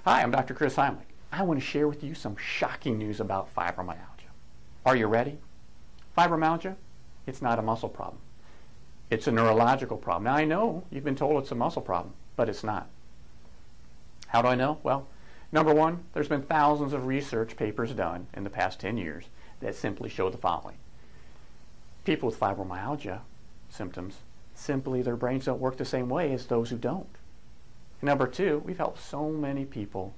Hi, I'm Dr. Chris Heimlich. I want to share with you some shocking news about fibromyalgia. Are you ready? Fibromyalgia, it's not a muscle problem. It's a neurological problem. Now I know you've been told it's a muscle problem, but it's not. How do I know? Well, number one, there's been thousands of research papers done in the past 10 years that simply show the following. People with fibromyalgia symptoms, simply their brains don't work the same way as those who don't. And number two, we've helped so many people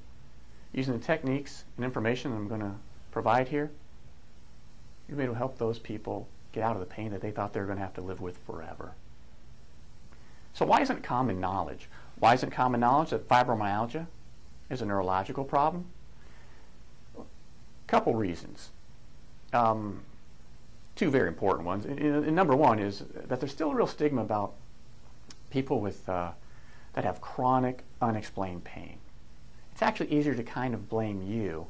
using the techniques and information that I'm going to provide here. You've been able to help those people get out of the pain that they thought they were going to have to live with forever. So why isn't common knowledge? Why isn't common knowledge that fibromyalgia is a neurological problem? A couple reasons. Two very important ones. And number one is that there's still a real stigma about people with that have chronic, unexplained pain. It's actually easier to kind of blame you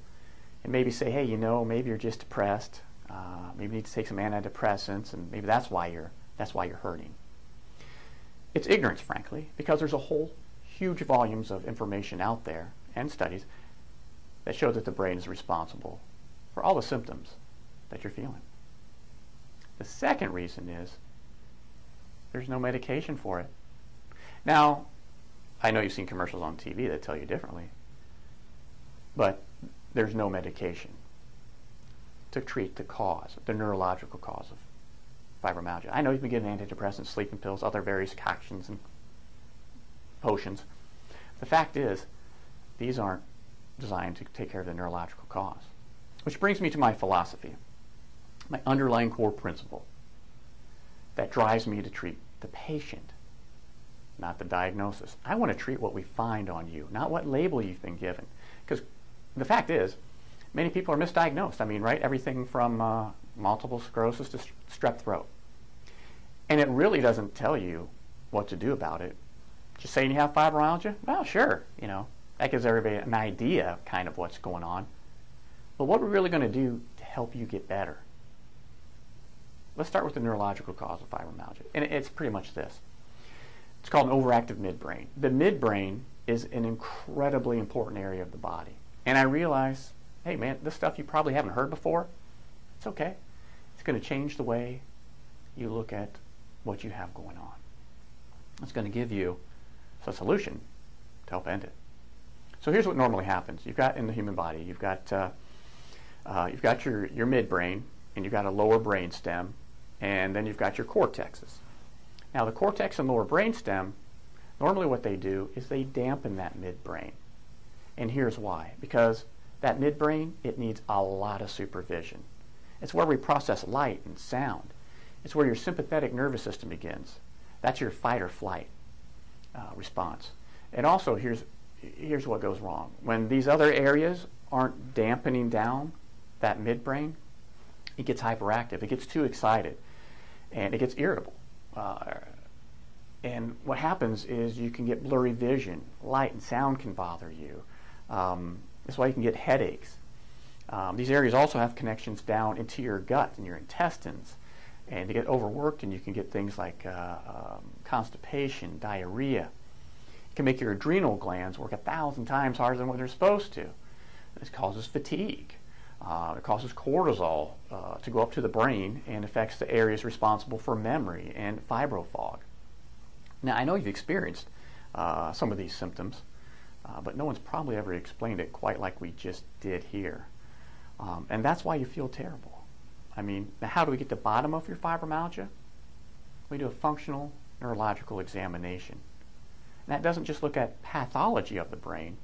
and maybe say, hey, maybe you're just depressed. Maybe you need to take some antidepressants, and maybe that's why you're hurting. It's ignorance, frankly, because there's a whole huge volumes of information out there and studies that show that the brain is responsible for all the symptoms that you're feeling. The second reason is there's no medication for it. Now, I know you've seen commercials on TV that tell you differently, but there's no medication to treat the cause, the neurological cause of fibromyalgia. I know you've been getting antidepressants, sleeping pills, other various concoctions and potions. The fact is, these aren't designed to take care of the neurological cause. Which brings me to my philosophy, my underlying core principle that drives me to treat the patient, not the diagnosis. I want to treat what we find on you, not what label you've been given. Because the fact is, many people are misdiagnosed. I mean, right? Everything from multiple sclerosis to strep throat. And it really doesn't tell you what to do about it. Just saying you have fibromyalgia? Well, sure. That gives everybody an idea of kind of what's going on. But what we're really going to do to help you get better? Let's start with the neurological cause of fibromyalgia. And it's pretty much this. It's called an overactive midbrain. The midbrain is an incredibly important area of the body. And I realize, hey man, this stuff you probably haven't heard before. It's okay. It's going to change the way you look at what you have going on. It's going to give you a solution to help end it. So here's what normally happens. You've got in the human body, you've got your midbrain, and you've got a lower brain stem, and then you've got your cortexes. Now the cortex and lower brain stem, normally what they do is they dampen that midbrain. And here's why. Because that midbrain, it needs a lot of supervision. It's where we process light and sound. It's where your sympathetic nervous system begins. That's your fight or flight response. And also, here's what goes wrong. When these other areas aren't dampening down that midbrain, it gets hyperactive. It gets too excited. And it gets irritable. And what happens is you can get blurry vision. Light and sound can bother you. That's why you can get headaches. These areas also have connections down into your gut and your intestines. And they get overworked, and you can get things like constipation, diarrhea. It can make your adrenal glands work 1,000 times harder than what they're supposed to. This causes fatigue. It causes cortisol to go up to the brain and affects the areas responsible for memory and fibrofog. Now, I know you've experienced some of these symptoms, but no one's probably ever explained it quite like we just did here. And that's why you feel terrible. I mean, now how do we get to the bottom of your fibromyalgia? We do a functional neurological examination. And that doesn't just look at pathology of the brain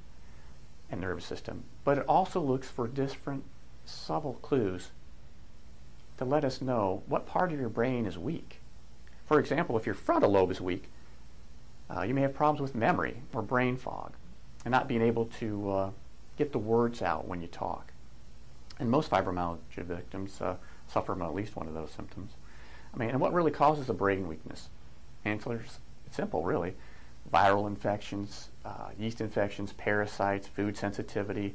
and nervous system, but it also looks for different subtle clues to let us know what part of your brain is weak. For example, if your frontal lobe is weak, you may have problems with memory or brain fog and not being able to get the words out when you talk. And most fibromyalgia victims suffer from at least one of those symptoms. I mean, and what really causes the brain weakness? Answers, it's simple, really. Viral infections, yeast infections, parasites, food sensitivity.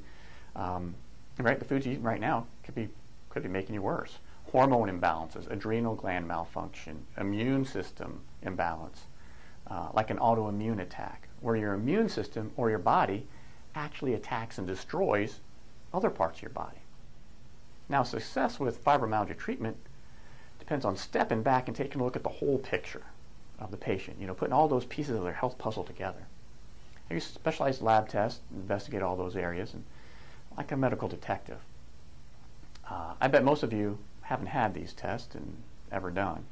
Right, the foods you're eating right now could be making you worse. Hormone imbalances, adrenal gland malfunction, immune system imbalance, like an autoimmune attack, where your immune system or your body actually attacks and destroys other parts of your body. Now, success with fibromyalgia treatment depends on stepping back and taking a look at the whole picture of the patient, putting all those pieces of their health puzzle together. I use specialized lab tests, investigate all those areas, and like a medical detective. I bet most of you haven't had these tests and ever done.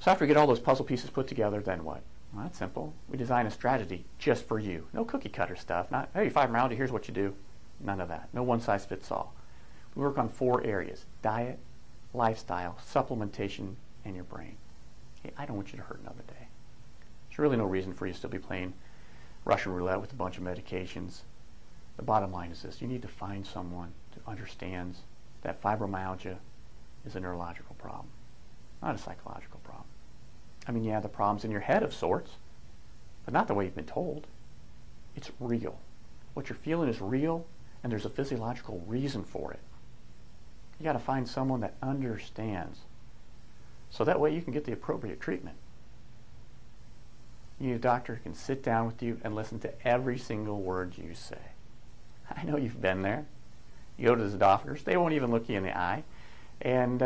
So after we get all those puzzle pieces put together, then what? Well, that's simple. We design a strategy just for you. No cookie cutter stuff. Not, hey, fibromyalgia, here's what you do. None of that. No one size fits all. We work on 4 areas: diet, lifestyle, supplementation, and your brain. Hey, I don't want you to hurt another day. There's really no reason for you to still be playing Russian roulette with a bunch of medications. The bottom line is this: you need to find someone who understands that fibromyalgia is a neurological problem, not a psychological problem. I mean, yeah, the problem's in your head of sorts, but not the way you've been told. It's real. What you're feeling is real, and there's a physiological reason for it. You got to find someone that understands, so that way you can get the appropriate treatment. You need a doctor who can sit down with you and listen to every single word you say. I know you've been there. You go to the doctors, they won't even look you in the eye, and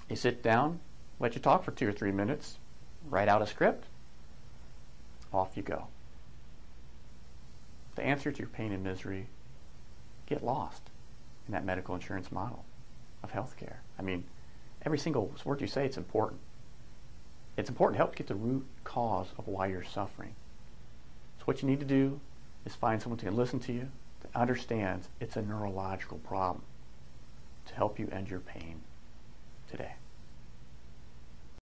you sit down, let you talk for 2 or 3 minutes, write out a script, off you go. The answer to your pain and misery get lost in that medical insurance model of healthcare. I mean, every single word you say, it's important. It's important to help get the root cause of why you're suffering. So what you need to do is find someone who can listen to you, that understands it's a neurological problem, to help you end your pain today.